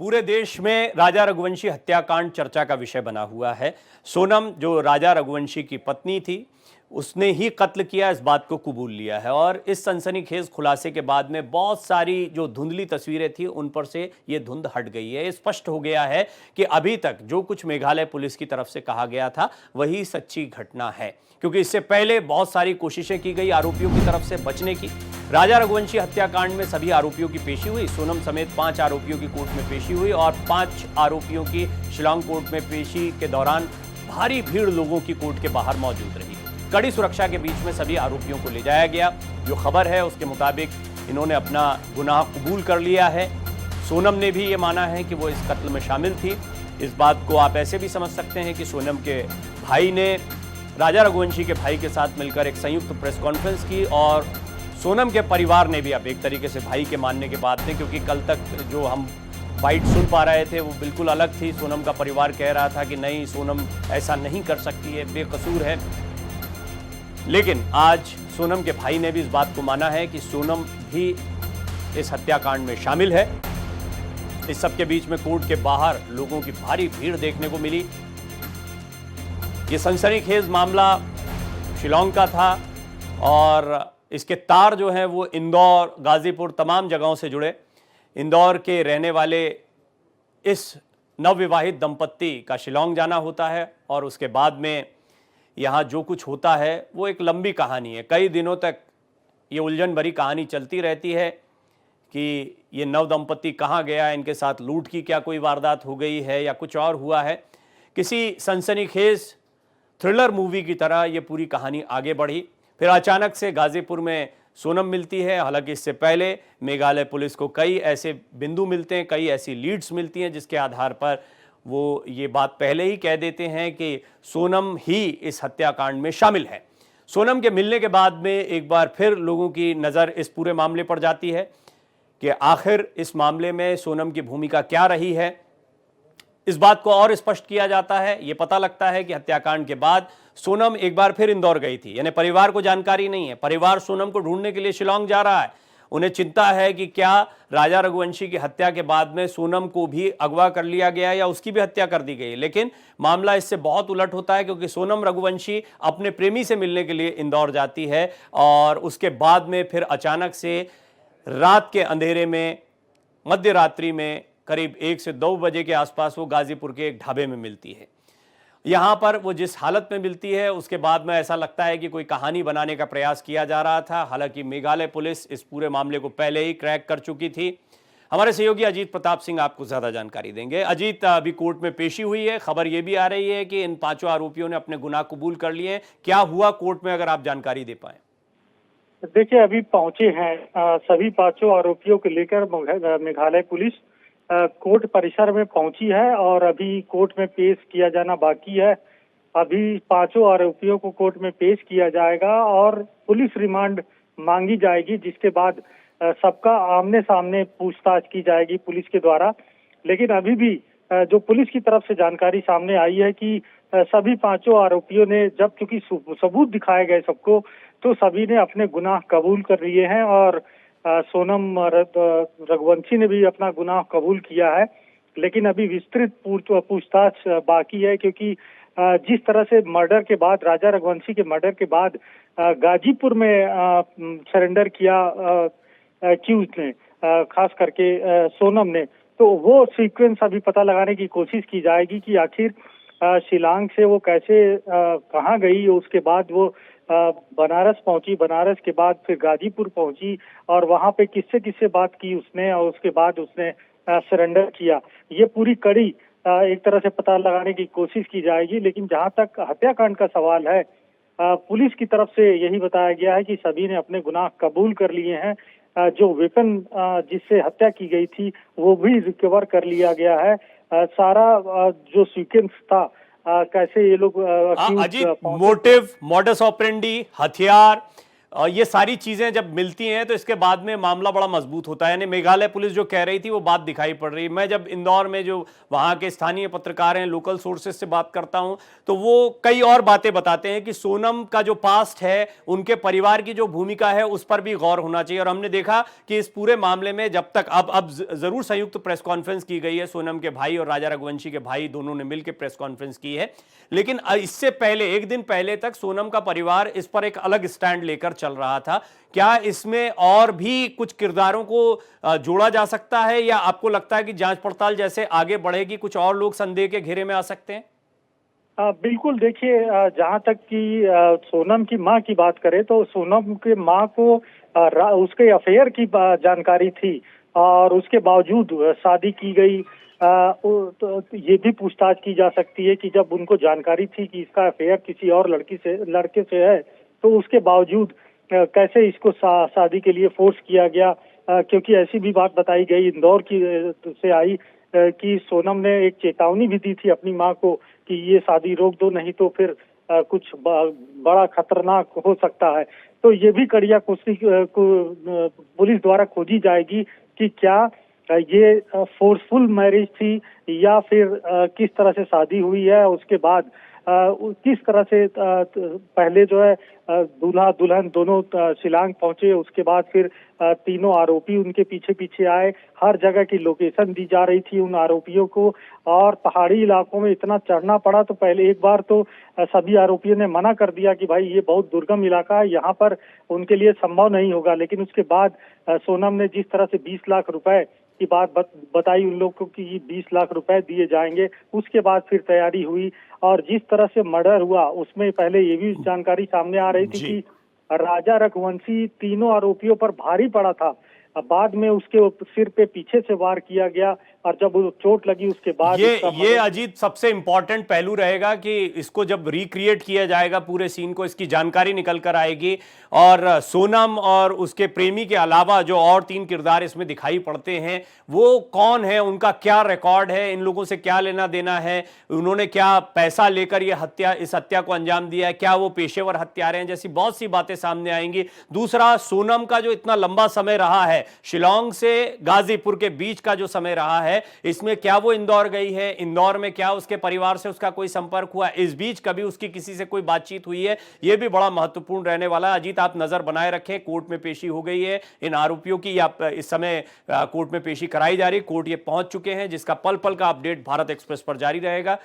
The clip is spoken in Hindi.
पूरे देश में राजा रघुवंशी हत्याकांड चर्चा का विषय बना हुआ है। सोनम जो राजा रघुवंशी की पत्नी थी, उसने ही कत्ल किया, इस बात को कबूल लिया है। और इस सनसनीखेज खुलासे के बाद में बहुत सारी जो धुंधली तस्वीरें थी उन पर से ये धुंध हट गई है। स्पष्ट हो गया है कि अभी तक जो कुछ मेघालय पुलिस की तरफ से कहा गया था वही सच्ची घटना है, क्योंकि इससे पहले बहुत सारी कोशिशें की गई आरोपियों की तरफ से बचने की। राजा रघुवंशी हत्याकांड में सभी आरोपियों की पेशी हुई। सोनम समेत 5 आरोपियों की कोर्ट में पेशी हुई और 5 आरोपियों की शिलांग कोर्ट में पेशी के दौरान भारी भीड़ लोगों की कोर्ट के बाहर मौजूद रही। कड़ी सुरक्षा के बीच में सभी आरोपियों को ले जाया गया। जो खबर है उसके मुताबिक इन्होंने अपना गुनाह कबूल कर लिया है। सोनम ने भी ये माना है कि वो इस कत्ल में शामिल थी। इस बात को आप ऐसे भी समझ सकते हैं कि सोनम के भाई ने राजा रघुवंशी के भाई के साथ मिलकर एक संयुक्त प्रेस कॉन्फ्रेंस की और सोनम के परिवार ने भी अब एक तरीके से भाई के मानने के बाद में, क्योंकि कल तक जो हम बाइट सुन पा रहे थे वो बिल्कुल अलग थी। सोनम का परिवार कह रहा था कि नहीं, सोनम ऐसा नहीं कर सकती है, बेकसूर है। लेकिन आज सोनम के भाई ने भी इस बात को माना है कि सोनम भी इस हत्याकांड में शामिल है। इस सब के बीच में कोर्ट के बाहर लोगों की भारी भीड़ देखने को मिली। ये सनसनीखेज मामला शिलांग का था और इसके तार जो हैं वो इंदौर, गाजीपुर, तमाम जगहों से जुड़े। इंदौर के रहने वाले इस नवविवाहित दंपत्ति का शिलांग जाना होता है और उसके बाद में यहाँ जो कुछ होता है वो एक लंबी कहानी है। कई दिनों तक ये उलझन भरी कहानी चलती रहती है कि ये नव दंपत्ति कहाँ गया, इनके साथ लूट की क्या कोई वारदात हो गई है या कुछ और हुआ है। किसी सनसनीखेज थ्रिलर मूवी की तरह ये पूरी कहानी आगे बढ़ी। फिर अचानक से गाजीपुर में सोनम मिलती है। हालांकि इससे पहले मेघालय पुलिस को कई ऐसे बिंदु मिलते हैं, कई ऐसी लीड्स मिलती हैं जिसके आधार पर वो ये बात पहले ही कह देते हैं कि सोनम ही इस हत्याकांड में शामिल है। सोनम के मिलने के बाद में एक बार फिर लोगों की नज़र इस पूरे मामले पर जाती है कि आखिर इस मामले में सोनम की भूमिका क्या रही है। इस बात को और स्पष्ट किया जाता है। यह पता लगता है कि हत्याकांड के बाद सोनम एक बार फिर इंदौर गई थी, यानी परिवार को जानकारी नहीं है। परिवार सोनम को ढूंढने के लिए शिलांग जा रहा है। उन्हें चिंता है कि क्या राजा रघुवंशी की हत्या के बाद में सोनम को भी अगवा कर लिया गया या उसकी भी हत्या कर दी गई। लेकिन मामला इससे बहुत उलट होता है, क्योंकि सोनम रघुवंशी अपने प्रेमी से मिलने के लिए इंदौर जाती है और उसके बाद में फिर अचानक से रात के अंधेरे में, मध्य रात्रि में करीब 1 से 2 बजे के आसपास वो गाजीपुर के एक ढाबे में मिलती है। यहाँ पर वो जिस हालत में मिलती है उसके बाद में ऐसा लगता है कि कोई कहानी बनाने का प्रयास किया जा रहा था। हालांकि मेघालय पुलिस इस पूरे मामले को पहले ही क्रैक कर चुकी थी। हमारे सहयोगी अजीत प्रताप सिंह आपको ज्यादा जानकारी देंगे। अजीत, अभी कोर्ट में पेशी हुई है, खबर यह भी आ रही है कि इन 5 आरोपियों ने अपने गुनाह कबूल कर लिए हैं। क्या हुआ कोर्ट में, अगर आप जानकारी दे पाए? देखिए, अभी पहुंचे हैं सभी 5 आरोपियों को लेकर मेघालय पुलिस कोर्ट परिसर में पहुंची है और अभी कोर्ट में पेश किया जाना बाकी है। अभी 5 आरोपियों को कोर्ट में पेश किया जाएगा और पुलिस रिमांड मांगी जाएगी, जिसके बाद सबका आमने सामने पूछताछ की जाएगी पुलिस के द्वारा। लेकिन अभी भी जो पुलिस की तरफ से जानकारी सामने आई है कि सभी 5 आरोपियों ने, जब चूंकि सबूत दिखाए गए सबको, तो सभी ने अपने गुनाह कबूल कर लिए हैं और सोनम रघुवंशी ने भी अपना गुनाह कबूल किया है। लेकिन अभी विस्तृत पूछताछ बाकी है, क्योंकि जिस तरह से मर्डर के बाद, राजा रघुवंशी के मर्डर के बाद गाजीपुर में सरेंडर किया एक्यूज ने, खास करके सोनम ने, तो वो सीक्वेंस अभी पता लगाने की कोशिश की जाएगी कि आखिर शिलांग से वो कैसे कहाँ गई। उसके बाद वो बनारस पहुंची, बनारस के बाद फिर गाजीपुर पहुंची और वहां पे किससे किससे बात की उसने, और उसके बाद उसने सरेंडर किया। ये पूरी कड़ी एक तरह से पता लगाने की कोशिश की जाएगी। लेकिन जहां तक हत्याकांड का सवाल है, पुलिस की तरफ से यही बताया गया है कि सभी ने अपने गुनाह कबूल कर लिए हैं। जो वेपन जिससे हत्या की गई थी वो भी रिकवर कर लिया गया है। सारा जो सीक्वेंस था, कैसे ये लोग अजीत, मोटिव, मॉडस ऑपरेंडी, हथियार, ये सारी चीजें जब मिलती हैं तो इसके बाद में मामला बड़ा मजबूत होता है। यानी मेघालय पुलिस जो कह रही थी वो बात दिखाई पड़ रही है। मैं जब इंदौर में जो वहां के स्थानीय पत्रकार हैं, लोकल सोर्सेस से बात करता हूं, तो वो कई और बातें बताते हैं कि सोनम का जो पास्ट है, उनके परिवार की जो भूमिका है, उस पर भी गौर होना चाहिए। और हमने देखा कि इस पूरे मामले में जब तक अब जरूर संयुक्त प्रेस कॉन्फ्रेंस की गई है, सोनम के भाई और राजा रघुवंशी के भाई दोनों ने मिलकर प्रेस कॉन्फ्रेंस की है, लेकिन इससे पहले एक दिन पहले तक सोनम का परिवार इस पर एक अलग स्टैंड लेकर चल रहा था। क्या इसमें और भी कुछ किरदारों को जोड़ा जा सकता है, या आपको लगता है कि जांच पड़ताल जैसे आगे बढ़ेगी कुछ और लोग संदेह के घेरे में आ सकते हैं? बिल्कुल, देखिए, जहाँ तक कि सोनम की माँ की बात करें तो सोनम के माँ को उसके अफेयर की जानकारी थी, और उसके बावजूद शादी की गई। तो ये भी पूछताछ की जा सकती है कि जब उनको जानकारी थी कि इसका अफेयर किसी और लड़के से है, तो उसके बावजूद कैसे इसको शादी के लिए फोर्स किया गया। क्योंकि ऐसी भी बात बताई गई इंदौर की से आई, कि सोनम ने एक चेतावनी भी दी थी अपनी माँ को कि ये शादी रोक दो, नहीं तो फिर कुछ बड़ा खतरनाक हो सकता है। तो ये भी कड़िया पुलिस द्वारा खोजी जाएगी कि क्या ये फोर्सफुल मैरिज थी, या फिर किस तरह से शादी हुई है। उसके बाद किस तरह से पहले जो है दूल्हा दुल्हन दोनों शिलांग पहुंचे, उसके बाद फिर तीनों आरोपी उनके पीछे पीछे आए। हर जगह की लोकेशन दी जा रही थी उन आरोपियों को, और पहाड़ी इलाकों में इतना चढ़ना पड़ा। तो पहले एक बार तो सभी आरोपियों ने मना कर दिया कि भाई ये बहुत दुर्गम इलाका है, यहाँ पर उनके लिए संभव नहीं होगा। लेकिन उसके बाद सोनम ने जिस तरह से 20 लाख रुपए की बात बताई उन लोगों को कि 20 लाख रुपए दिए जाएंगे, उसके बाद फिर तैयारी हुई। और जिस तरह से मर्डर हुआ उसमें पहले ये भी जानकारी सामने आ रही थी कि राजा रघुवंशी तीनों आरोपियों पर भारी पड़ा था। बाद में उसके सिर पे पीछे से वार किया गया, और जब वो चोट लगी उसके बाद ये अजीत सबसे इंपॉर्टेंट पहलू रहेगा कि इसको जब रिक्रिएट किया जाएगा पूरे सीन को, इसकी जानकारी निकल कर आएगी, और सोनम और उसके प्रेमी के अलावा जो और 3 किरदार इसमें दिखाई पड़ते हैं वो कौन है, उनका क्या रिकॉर्ड है, इन लोगों से क्या लेना देना है, उन्होंने क्या पैसा लेकर इस हत्या को अंजाम दिया है, क्या वो पेशेवर हत्यारे हैं, जैसी बहुत सी बातें सामने आएंगी। दूसरा, सोनम का जो इतना लंबा समय रहा है, शिलांग से गाजीपुर के बीच का जो समय रहा है, इसमें क्या वो इंदौर गई है, इंदौर में क्या उसके परिवार से उसका कोई संपर्क हुआ, इस बीच कभी उसकी किसी से कोई बातचीत हुई है, यह भी बड़ा महत्वपूर्ण रहने वाला है। अजीत, आप नजर बनाए रखें, कोर्ट में पेशी हो गई है इन आरोपियों की, या इस समय कोर्ट में पेशी कराई जा रही, कोर्ट ये पहुंच चुके हैं, जिसका पल पल का अपडेट भारत एक्सप्रेस पर जारी रहेगा।